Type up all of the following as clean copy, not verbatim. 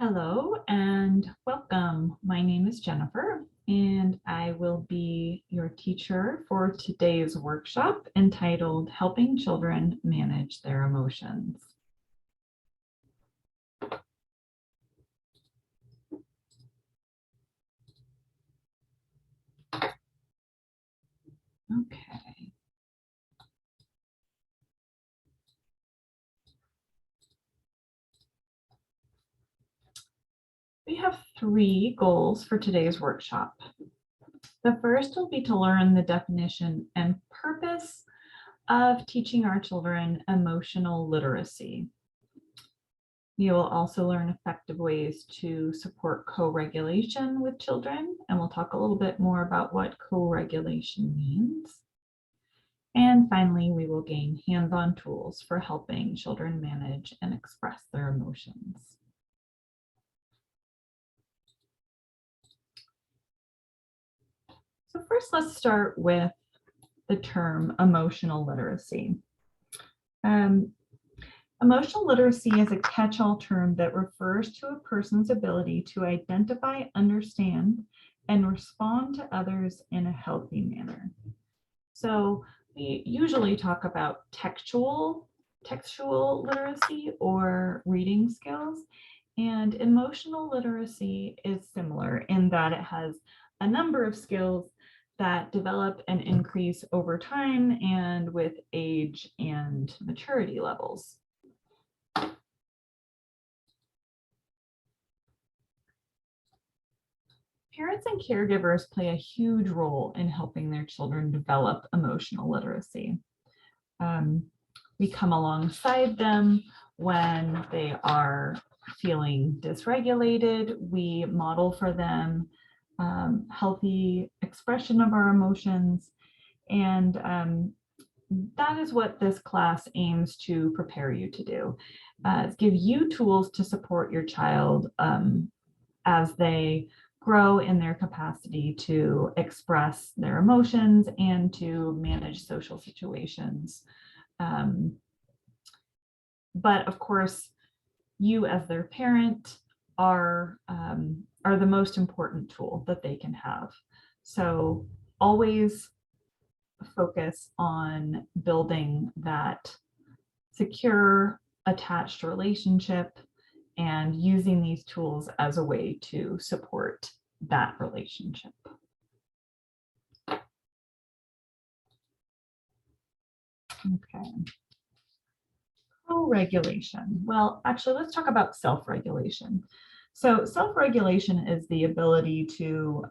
Hello and welcome. My name is Jennifer and I will be your teacher for today's workshop entitled Helping Children Manage Their Emotions. Okay. We have 3 goals for today's workshop. The first will be to learn the definition and purpose of teaching our children emotional literacy. You will also learn effective ways to support co-regulation with children, and we'll talk a little bit more about what co-regulation means. And finally, we will gain hands-on tools for helping children manage and express their emotions. So first, let's start with the term emotional literacy. Emotional literacy is a catch-all term that refers to a person's ability to identify, understand, and respond to others in a healthy manner. So we usually talk about textual literacy or reading skills, and emotional literacy is similar in that it has a number of skills that develop and increase over time and with age and maturity levels. Parents and caregivers play a huge role in helping their children develop emotional literacy. We come alongside them when they are feeling dysregulated. We model for them healthy expression of our emotions. And that is what this class aims to prepare you to do. Give you tools to support your child as they grow in their capacity to express their emotions and to manage social situations. But of course, you as their parent are the most important tool that they can have. So always focus on building that secure, attached relationship and using these tools as a way to support that relationship. Okay. Co-regulation. Well, actually, let's talk about self-regulation. So self-regulation is the ability to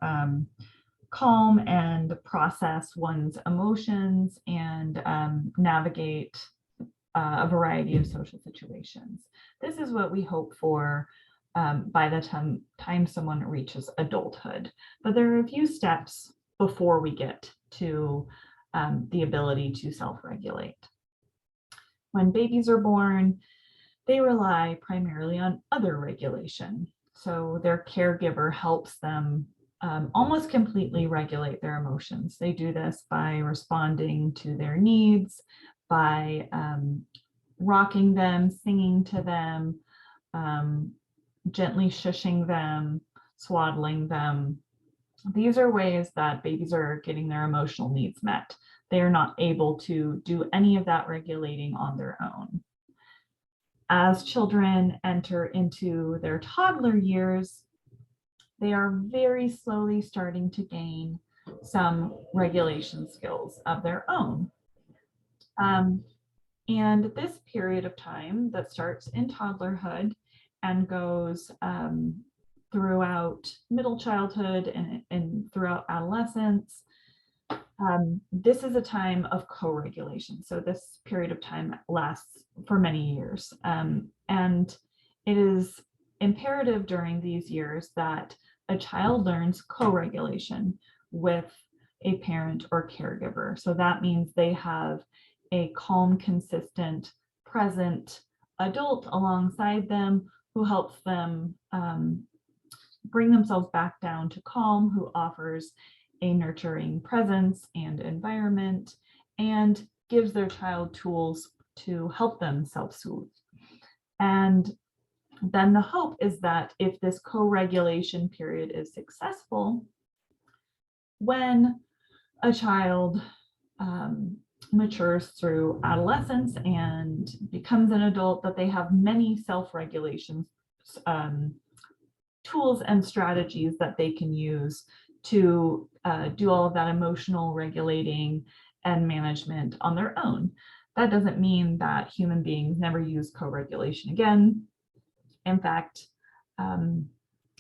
calm and process one's emotions and navigate a variety of social situations. This is what we hope for by the time someone reaches adulthood. But there are a few steps before we get to the ability to self-regulate. When babies are born, they rely primarily on other regulation. So their caregiver helps them almost completely regulate their emotions. They do this by responding to their needs, by rocking them, singing to them, gently shushing them, swaddling them. These are ways that babies are getting their emotional needs met. They are not able to do any of that regulating on their own. As children enter into their toddler years, they are very slowly starting to gain some regulation skills of their own. And this period of time that starts in toddlerhood and goes throughout middle childhood and throughout adolescence, this is a time of co-regulation. So this period of time lasts for many years. And it is imperative during these years that a child learns co-regulation with a parent or caregiver. So that means they have a calm, consistent, present adult alongside them who helps them bring themselves back down to calm, who offers a nurturing presence and environment, and gives their child tools to help them self-soothe. And then the hope is that if this co-regulation period is successful, when a child matures through adolescence and becomes an adult, that they have many self-regulation tools and strategies that they can use to do all of that emotional regulating and management on their own. That doesn't mean that human beings never use co-regulation again. In fact,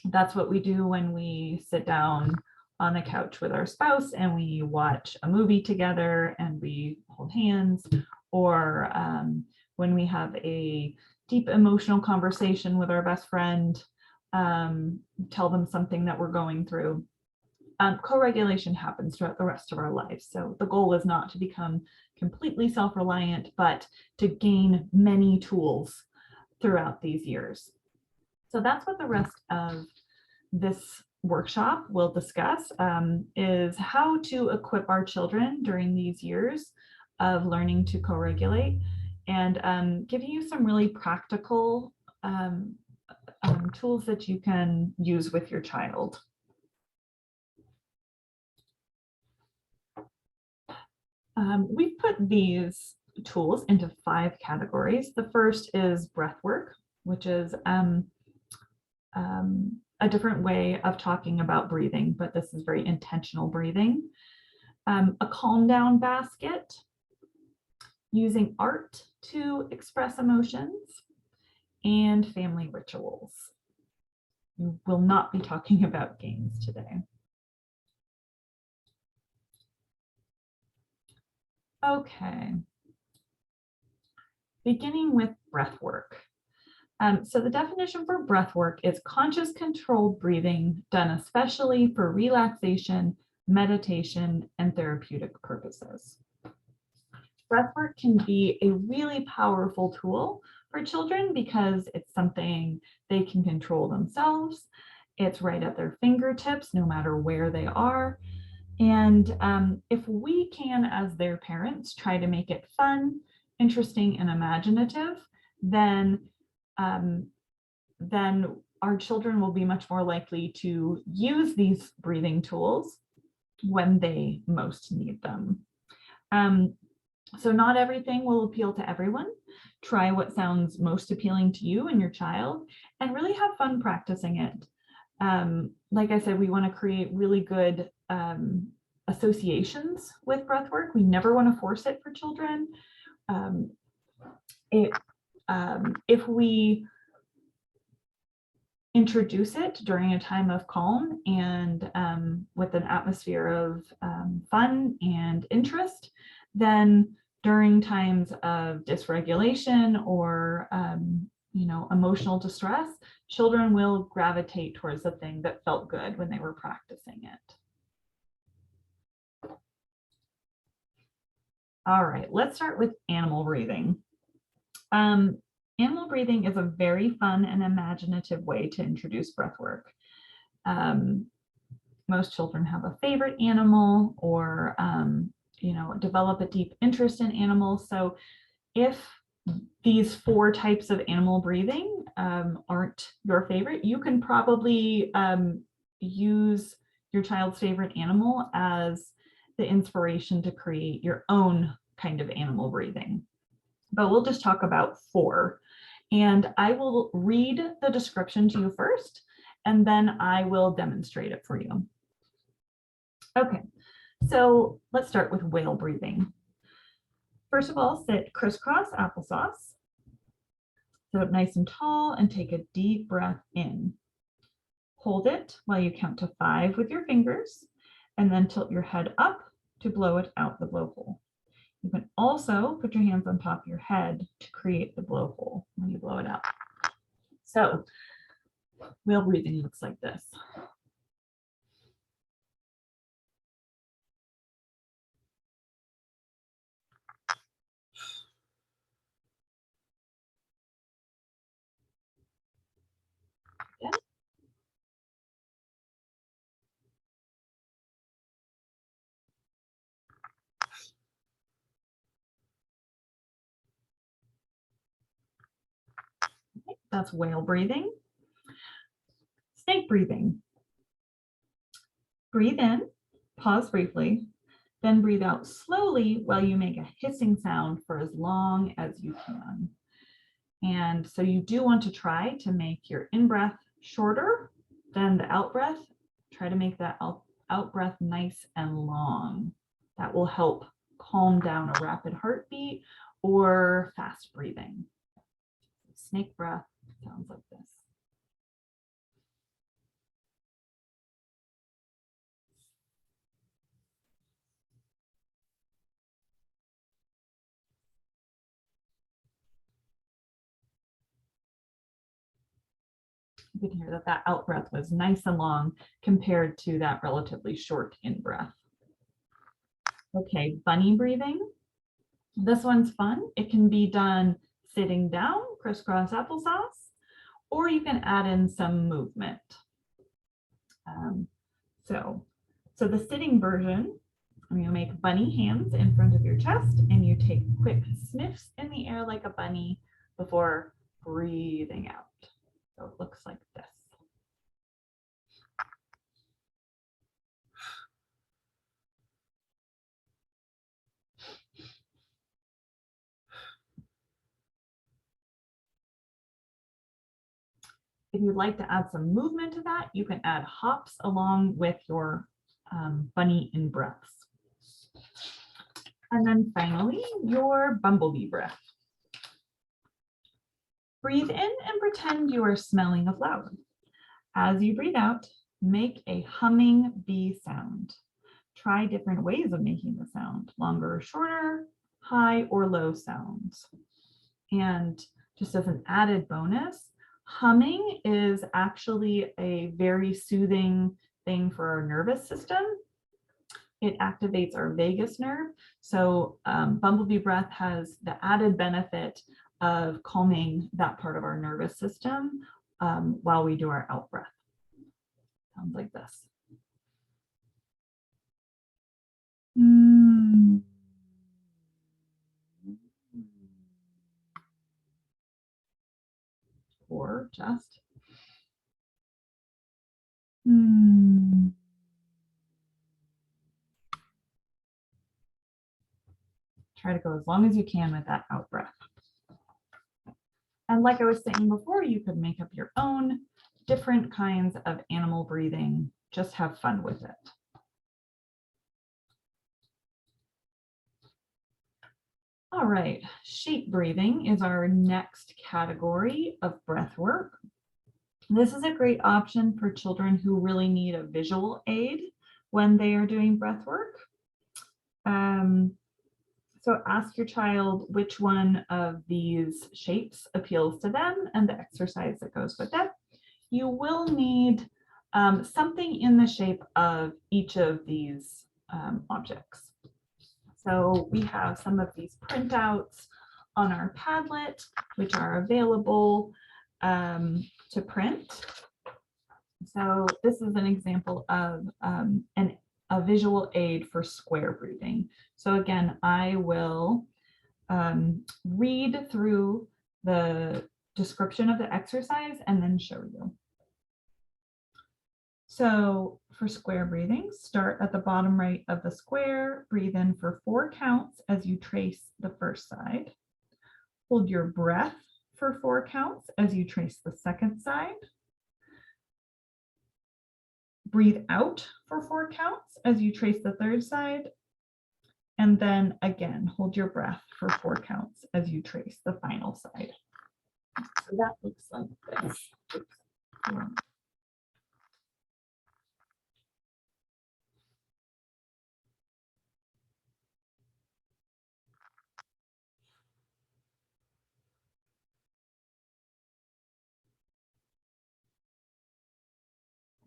that's what we do when we sit down on the couch with our spouse and we watch a movie together and we hold hands, or when we have a deep emotional conversation with our best friend, tell them something that we're going through. Co-regulation happens throughout the rest of our lives. So the goal is not to become completely self-reliant, but to gain many tools throughout these years. So that's what the rest of this workshop will discuss, is how to equip our children during these years of learning to co-regulate, and giving you some really practical tools that you can use with your child. We've put these tools into 5 categories. The first is breath work, which is a different way of talking about breathing, but this is very intentional breathing. A calm down basket, using art to express emotions, and family rituals. We will not be talking about games today. Okay. Beginning with breath work. So the definition for breath work is conscious controlled breathing done especially for relaxation, meditation, and therapeutic purposes. Breath work can be a really powerful tool for children because it's something they can control themselves. It's right at their fingertips, no matter where they are. And if we can, as their parents, try to make it fun, interesting, and imaginative, then our children will be much more likely to use these breathing tools when they most need them. So not everything will appeal to everyone. Try what sounds most appealing to you and your child, and really have fun practicing it. Like I said, we want to create really good associations with breath work. We never want to force it for children. If we introduce it during a time of calm and with an atmosphere of fun and interest, then during times of dysregulation or emotional distress, children will gravitate towards the thing that felt good when they were practicing it. All right, let's start with animal breathing. Animal breathing is a very fun and imaginative way to introduce breath work. Most children have a favorite animal or develop a deep interest in animals. So if these 4 types of animal breathing aren't your favorite, you can probably use your child's favorite animal as the inspiration to create your own kind of animal breathing. But we'll just talk about 4. And I will read the description to you first, and then I will demonstrate it for you. Okay, so let's start with whale breathing. First of all, sit crisscross applesauce. Sit up nice and tall and take a deep breath in. Hold it while you count to 5 with your fingers, and then tilt your head up to blow it out the blowhole. You can also put your hands on top of your head to create the blowhole when you blow it out. So whale breathing looks like this. Yeah. That's whale breathing. Snake breathing. Breathe in, pause briefly, then breathe out slowly while you make a hissing sound for as long as you can. And so you do want to try to make your in-breath shorter than the out-breath. Try to make that out-breath nice and long. That will help calm down a rapid heartbeat or fast breathing. Snake breath sounds like this. You can hear that that out breath was nice and long compared to that relatively short in breath. Okay, bunny breathing. This one's fun. It can be done sitting down, crisscross applesauce, or you can add in some movement. So the sitting version, you make bunny hands in front of your chest and you take quick sniffs in the air like a bunny before breathing out. So it looks like this. If you'd like to add some movement to that, you can add hops along with your bunny in breaths. And then finally, your bumblebee breath. Breathe in and pretend you are smelling a flower. As you breathe out, make a humming bee sound. Try different ways of making the sound, longer or shorter, high or low sounds. And just as an added bonus, humming is actually a very soothing thing for our nervous system. It activates our vagus nerve. So bumblebee breath has the added benefit of calming that part of our nervous system while we do our out breath. Sounds like this. Or just try to go as long as you can with that out breath. And like I was saying before, you could make up your own different kinds of animal breathing. Just have fun with it. All right, shape breathing is our next category of breath work. This is a great option for children who really need a visual aid when they are doing breath work. So ask your child which one of these shapes appeals to them and the exercise that goes with it. You will need something in the shape of each of these objects. So we have some of these printouts on our Padlet, which are available to print. So this is an example of a visual aid for square breathing. So again, I will read through the description of the exercise and then show you. So for square breathing, start at the bottom right of the square, breathe in for 4 counts as you trace the first side. Hold your breath for 4 counts as you trace the second side. Breathe out for 4 counts as you trace the third side. And then again, hold your breath for 4 counts as you trace the final side. So that looks like this.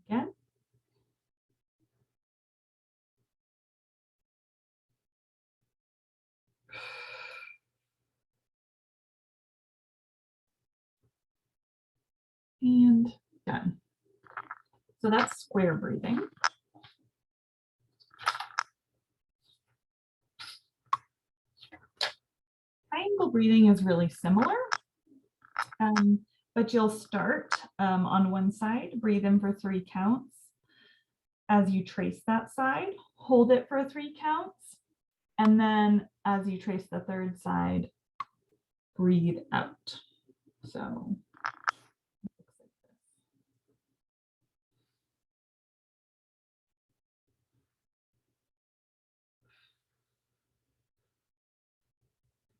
Again. And done. So that's square breathing. Triangle breathing is really similar. but you'll start on one side, breathe in for 3 counts. As you trace that side, hold it for 3 counts. And then as you trace the third side, breathe out. So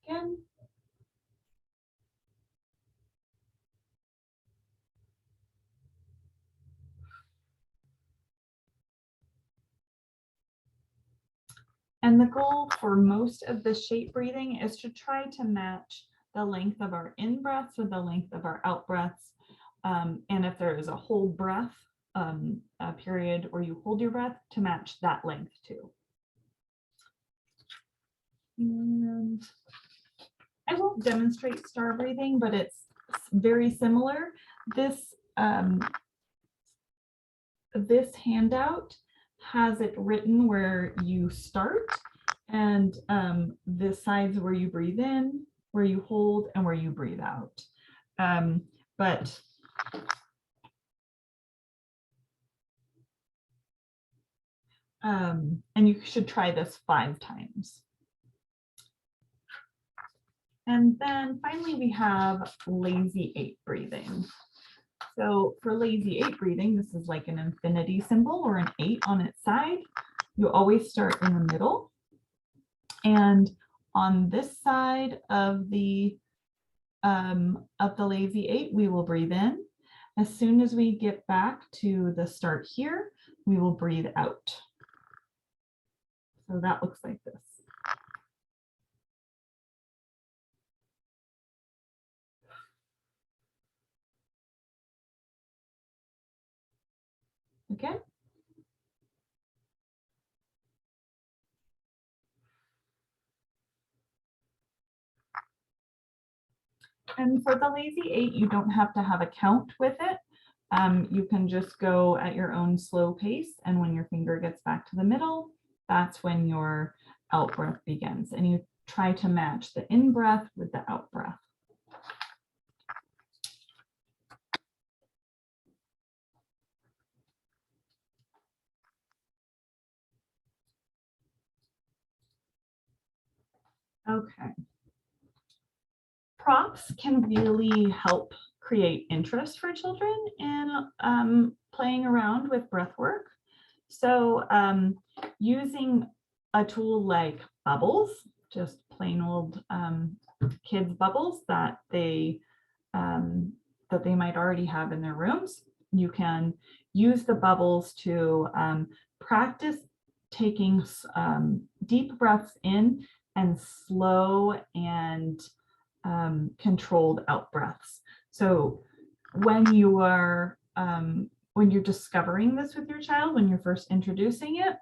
again. And the goal for most of the shape breathing is to try to match the length of our in breaths with the length of our out breaths. And if there is a hold breath, a period where you hold your breath, to match that length too. And I won't demonstrate star breathing, but it's very similar. This handout has it written where you start, and the sides where you breathe in, where you hold, and where you breathe out. And you should try this 5 times. And then finally, we have lazy 8 breathing. So for lazy 8 breathing, this is like an infinity symbol or an 8 on its side. You always start in the middle. And on this side of the lazy 8, we will breathe in. As soon as we get back to the start here, we will breathe out. So that looks like this. Okay. And for the lazy 8, you don't have to have a count with it. You can just go at your own slow pace. And when your finger gets back to the middle, that's when your out breath begins. And you try to match the in breath with the out breath. Okay. Props can really help create interest for children in playing around with breath work. So using a tool like bubbles, just plain old kids bubbles that they might already have in their rooms, you can use the bubbles to practice taking deep breaths in and slow and controlled out breaths. So when you're discovering this with your child, when you're first introducing it,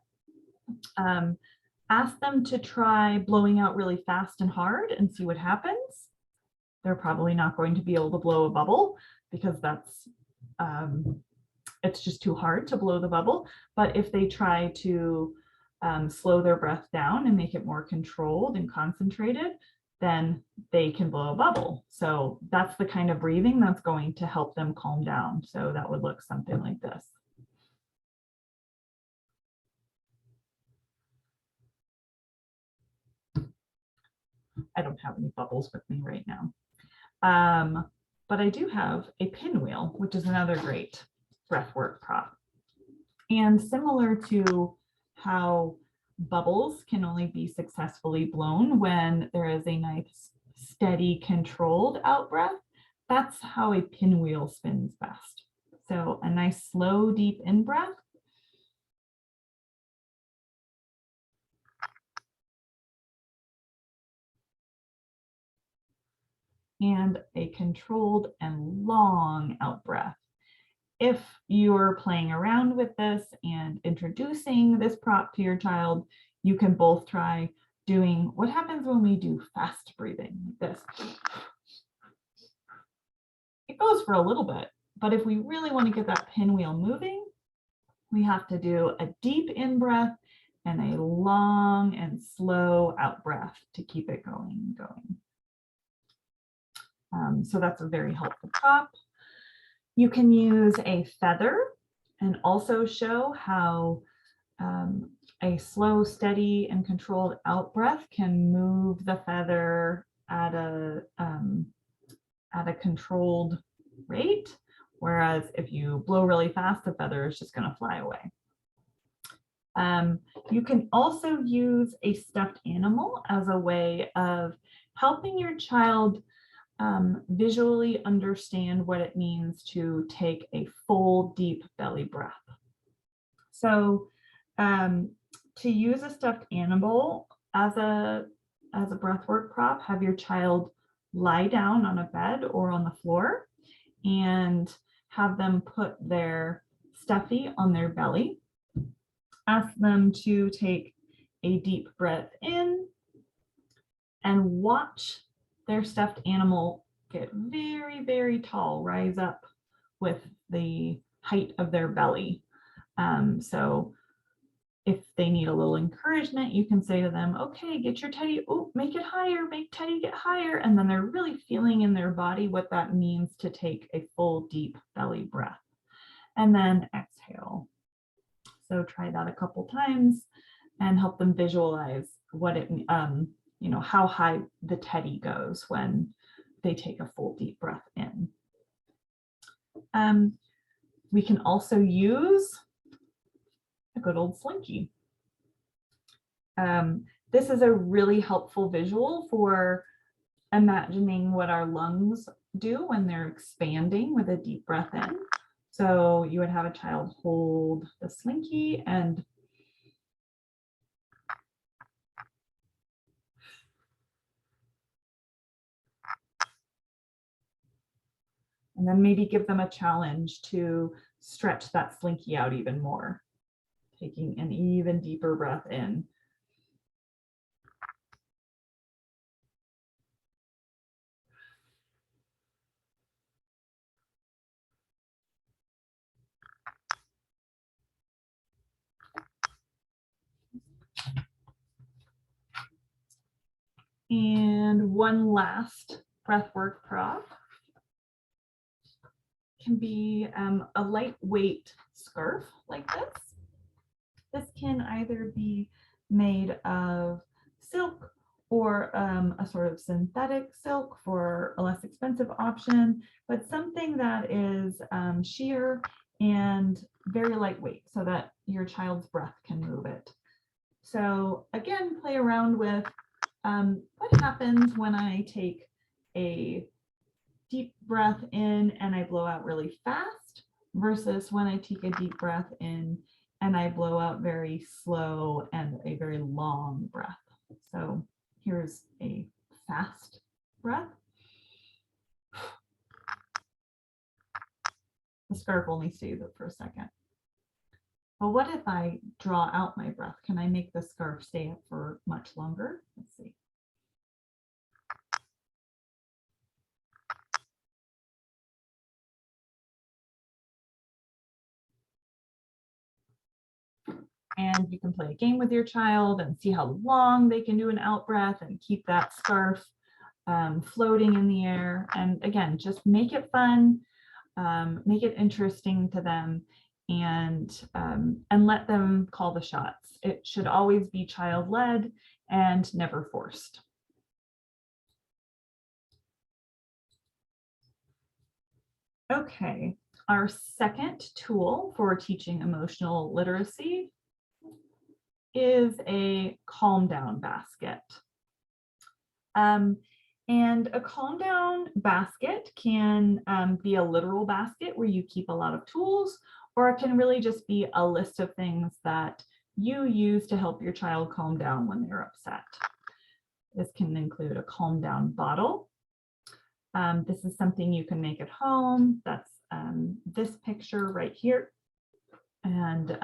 ask them to try blowing out really fast and hard and see what happens. They're probably not going to be able to blow a bubble because that's it's just too hard to blow the bubble. But if they try to slow their breath down and make it more controlled and concentrated, then they can blow a bubble. So that's the kind of breathing that's going to help them calm down. So that would look something like this. I don't have any bubbles with me right now. But I do have a pinwheel, which is another great breathwork prop. And similar to how bubbles can only be successfully blown when there is a nice, steady, controlled out breath, that's how a pinwheel spins best. So a nice, slow, deep in breath. And a controlled and long out breath. If you're playing around with this and introducing this prop to your child, you can both try doing what happens when we do fast breathing like this. It goes for a little bit, but if we really want to get that pinwheel moving, we have to do a deep in breath and a long and slow out breath to keep it going. So that's a very helpful prop. You can use a feather and also show how a slow, steady, and controlled out breath can move the feather at a controlled rate, whereas if you blow really fast, the feather is just going to fly away. You can also use a stuffed animal as a way of helping your child visually understand what it means to take a full, deep belly breath. So to use a stuffed animal as a breathwork prop, have your child lie down on a bed or on the floor and have them put their stuffy on their belly. Ask them to take a deep breath in and watch their stuffed animal get very, very tall, rise up with the height of their belly. So if they need a little encouragement, you can say to them, okay, get your teddy, oh, make it higher, make teddy get higher. And then they're really feeling in their body what that means to take a full, deep belly breath. And then exhale. So try that a couple times and help them visualize what it, how high the teddy goes when they take a full, deep breath in. We can also use a good old slinky. This is a really helpful visual for imagining what our lungs do when they're expanding with a deep breath in. So you would have a child hold the slinky and then maybe give them a challenge to stretch that slinky out even more, taking an even deeper breath in. And one last breathwork prop can be a lightweight scarf like this. This can either be made of silk or a sort of synthetic silk for a less expensive option, but something that is sheer and very lightweight so that your child's breath can move it. So again, play around with what happens when I take a deep breath in and I blow out really fast versus when I take a deep breath in and I blow out very slow and a very long breath. So here's a fast breath. The scarf only stays up for a second. But what if I draw out my breath? Can I make the scarf stay up for much longer? Let's see. And you can play a game with your child and see how long they can do an out breath and keep that scarf floating in the air. And again, just make it fun, make it interesting to them, and let them call the shots. It should always be child-led and never forced. Okay, our second tool for teaching emotional literacy is a calm down basket. And a calm down basket can be a literal basket where you keep a lot of tools, or it can really just be a list of things that you use to help your child calm down when they're upset. This can include a calm down bottle. This is something you can make at home. That's this picture right here. And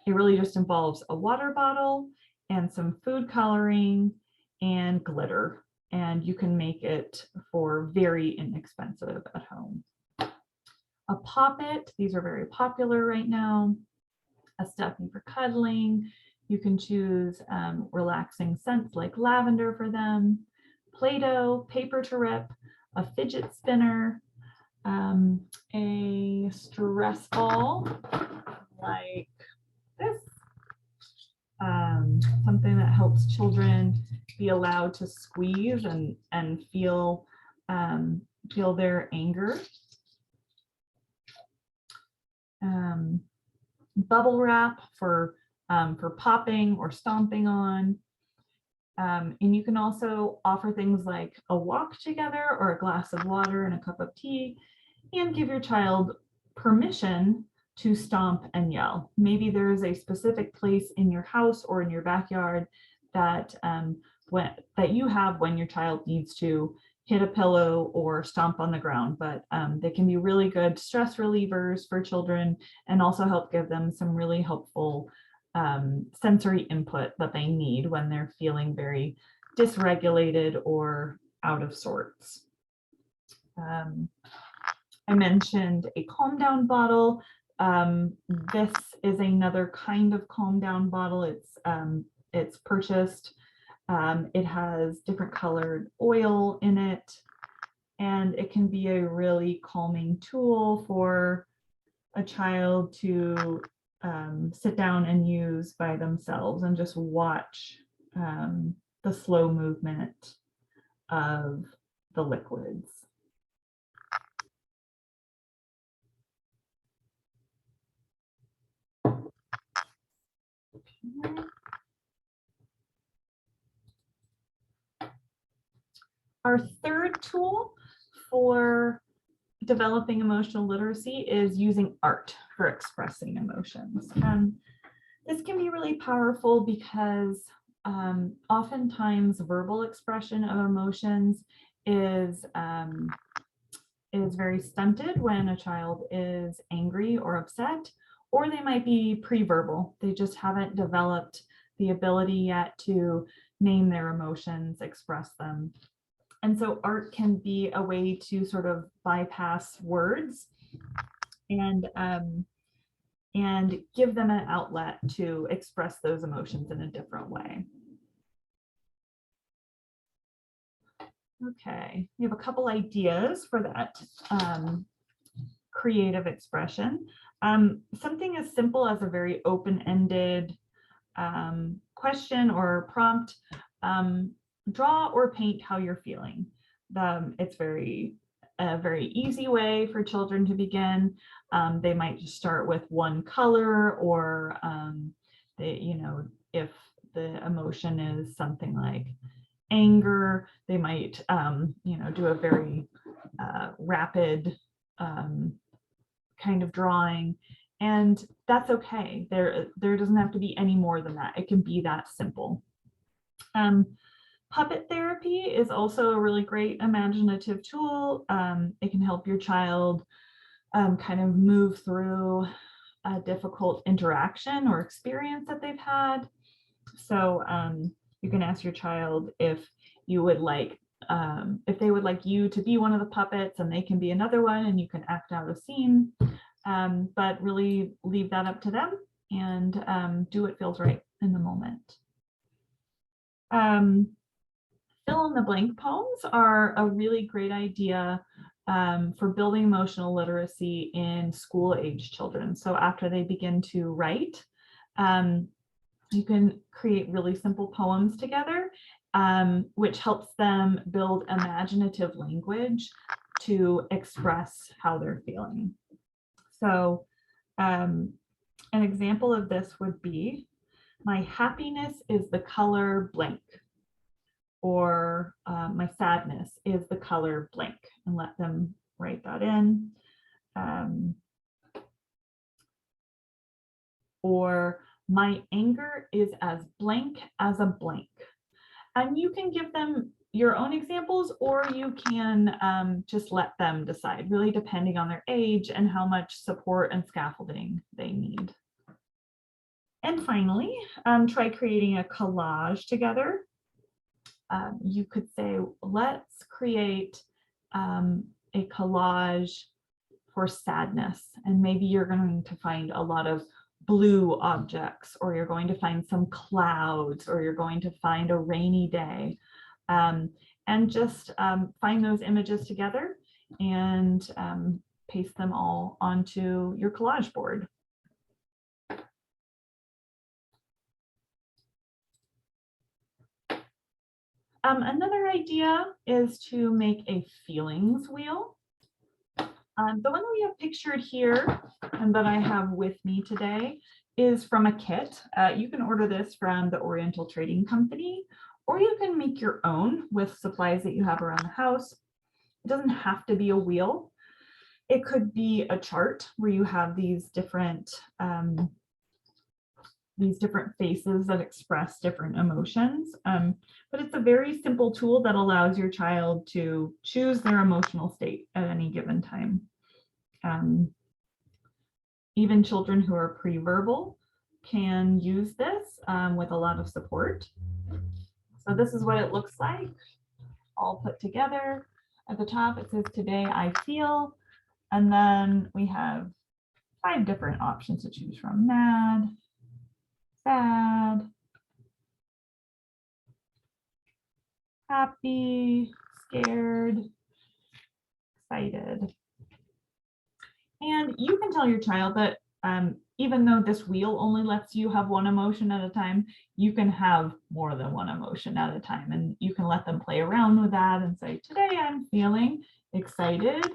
it really just involves a water bottle and some food coloring and glitter. And you can make it for very inexpensive at home. A poppet, these are very popular right now. A stuffy for cuddling. You can choose relaxing scents like lavender for them. Play-Doh, paper to rip, a fidget spinner, a stress ball like this, something that helps children be allowed to squeeze and feel their anger. Bubble wrap for popping or stomping on. And you can also offer things like a walk together or a glass of water and a cup of tea, and give your child permission to stomp and yell. Maybe there is a specific place in your house or in your backyard that that you have when your child needs to hit a pillow or stomp on the ground, but they can be really good stress relievers for children and also help give them some really helpful sensory input that they need when they're feeling very dysregulated or out of sorts. I mentioned a calm down bottle. This is another kind of calm down bottle. It's purchased. It has different colored oil in it, and it can be a really calming tool for a child to sit down and use by themselves and just watch the slow movement of the liquids. Our third tool for developing emotional literacy is using art for expressing emotions. This can be really powerful because oftentimes verbal expression of emotions is very stunted when a child is angry or upset, or they might be pre-verbal. They just haven't developed the ability yet to name their emotions, express them. And so art can be a way to sort of bypass words and give them an outlet to express those emotions in a different way. Okay, we have a couple ideas for that creative expression. Something as simple as a very open-ended question or prompt. Draw or paint how you're feeling. It's a very easy way for children to begin. They might just start with one color, or if the emotion is something like anger, they might do a very rapid kind of drawing, and that's okay. There doesn't have to be any more than that. It can be that simple. Puppet therapy is also a really great imaginative tool. It can help your child kind of move through a difficult interaction or experience that they've had. So you can ask your child if they would like you to be one of the puppets, and they can be another one, and you can act out a scene, but really leave that up to them and do what feels right in the moment. Fill in the blank poems are a really great idea for building emotional literacy in school-age children. So after they begin to write, you can create really simple poems together, which helps them build imaginative language to express how they're feeling. So an example of this would be, my happiness is the color blank, or my sadness is the color blank, and let them write that in. Or my anger is as blank as a blank. And you can give them your own examples, or you can just let them decide, really depending on their age and how much support and scaffolding they need. And finally, try creating a collage together. You could say, let's create a collage for sadness, and maybe you're going to find a lot of blue objects, or you're going to find some clouds, or you're going to find a rainy day, and and just find those images together and paste them all onto your collage board. Another idea is to make a feelings wheel. The one that we have pictured here and that I have with me today is from a kit. You can order this from the Oriental Trading Company, or you can make your own with supplies that you have around the house. It doesn't have to be a wheel. It could be a chart where you have these different faces that express different emotions. But it's a very simple tool that allows your child to choose their emotional state at any given time. Even children who are pre-verbal can use this with a lot of support. So this is what it looks like, all put together. At the top, it says, "Today I feel," and then we have 5 different options to choose from: mad, sad, happy, scared, excited. And you can tell your child that even though this wheel only lets you have one emotion at a time, you can have more than one emotion at a time. And you can let them play around with that and say, "Today I'm feeling excited,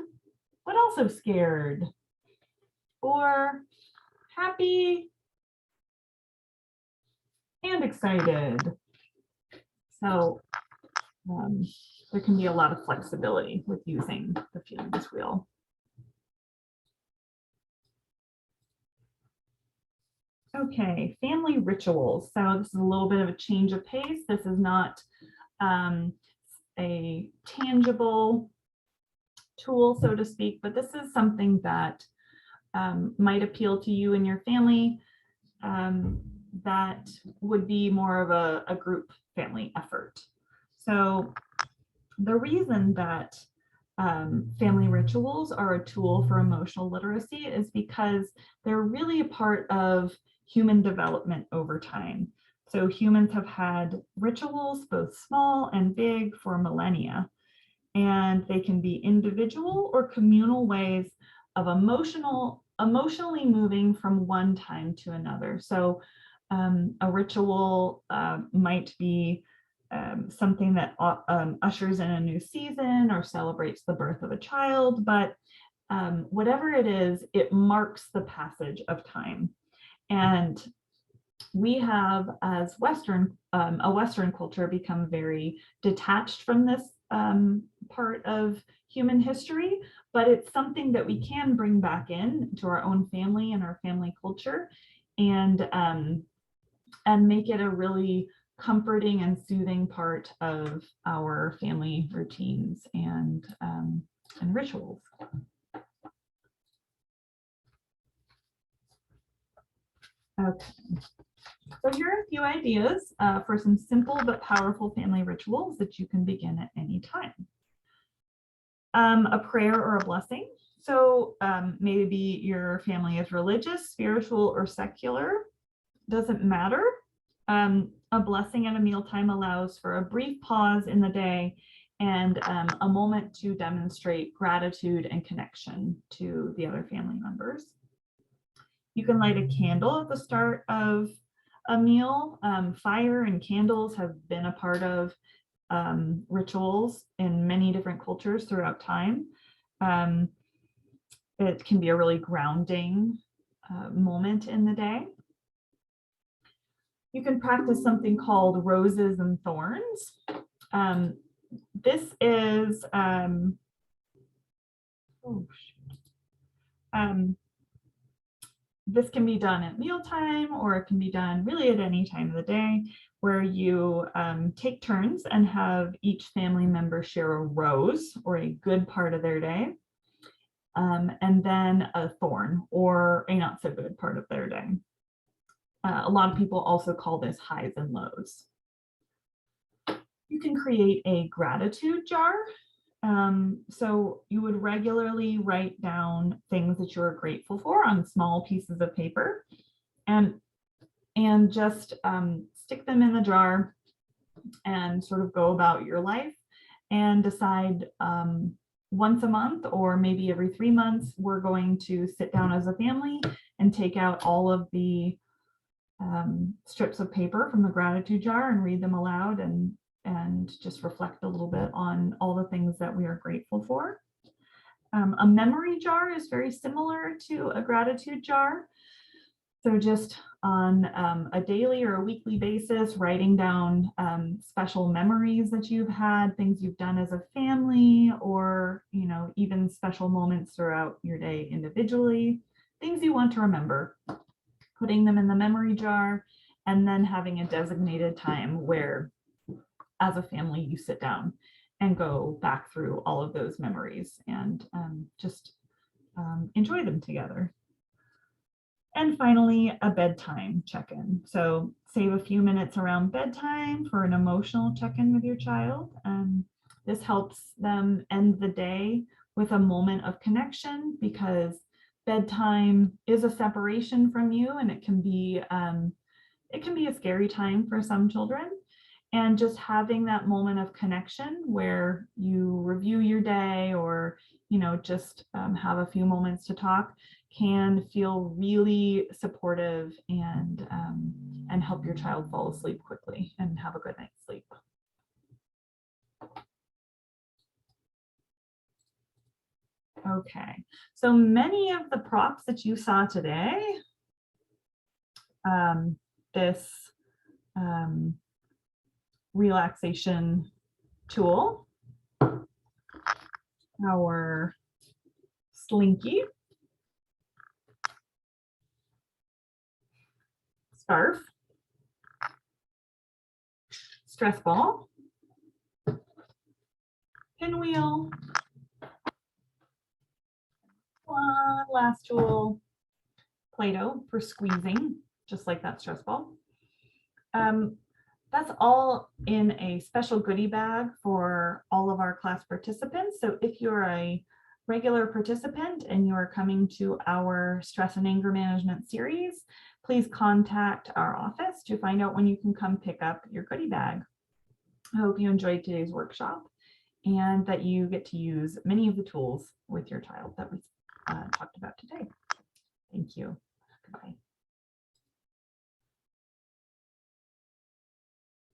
but also scared," or happy and excited. So there can be a lot of flexibility with using the feelings wheel. Okay, family rituals. So this is a little bit of a change of pace. This is not a tangible tool, so to speak, but this is something that might appeal to you and your family. That would be more of a group family effort. So the reason that family rituals are a tool for emotional literacy is because they're really a part of human development over time. So humans have had rituals, both small and big, for millennia, and they can be individual or communal ways of emotionally moving from one time to another. So a ritual might be something that ushers in a new season or celebrates the birth of a child, but whatever it is, it marks the passage of time. And we have, as a Western culture, become very detached from this part of human history, but it's something that we can bring back in to our own family and our family culture, and make it a really comforting and soothing part of our family routines and rituals. Okay, so here are a few ideas for some simple but powerful family rituals that you can begin at any time. A prayer or a blessing. So maybe your family is religious, spiritual, or secular. Doesn't matter. A blessing at a mealtime allows for a brief pause in the day and a moment to demonstrate gratitude and connection to the other family members. You can light a candle at the start of a meal. Fire and candles have been a part of rituals in many different cultures throughout time. It can be a really grounding moment in the day. You can practice something called roses and thorns. This is this can be done at mealtime, or it can be done really at any time of the day, where you take turns and have each family member share a rose or a good part of their day, and then a thorn or a not so good part of their day. A lot of people also call this highs and lows. You can create a gratitude jar. So you would regularly write down things that you're grateful for on small pieces of paper, and just stick them in the jar and sort of go about your life. and decide once a month or maybe every 3 months, we're going to sit down as a family and take out all of the strips of paper from the gratitude jar and read them aloud and just reflect a little bit on all the things that we are grateful for. A memory jar is very similar to a gratitude jar. So just on a daily or a weekly basis, writing down special memories that you've had, things you've done as a family, or even special moments throughout your day individually, things you want to remember, putting them in the memory jar, and then having a designated time where, as a family, you sit down and go back through all of those memories and just enjoy them together. And finally, a bedtime check-in. So save a few minutes around bedtime for an emotional check-in with your child. This helps them end the day with a moment of connection, because bedtime is a separation from you, and it can be a scary time for some children. And just having that moment of connection where you review your day, or just have a few moments to talk, can feel really supportive and help your child fall asleep quickly and have a good night's sleep. Okay, so many of the props that you saw today, this relaxation tool, our slinky, scarf, stress ball, pinwheel, one last tool, Play-Doh for squeezing, just like that stress ball. That's all in a special goodie bag for all of our class participants. So if you're a regular participant and you're coming to our stress and anger management series, please contact our office to find out when you can come pick up your goodie bag. I hope you enjoyed today's workshop and that you get to use many of the tools with your child that we talked about today. Thank you. Goodbye.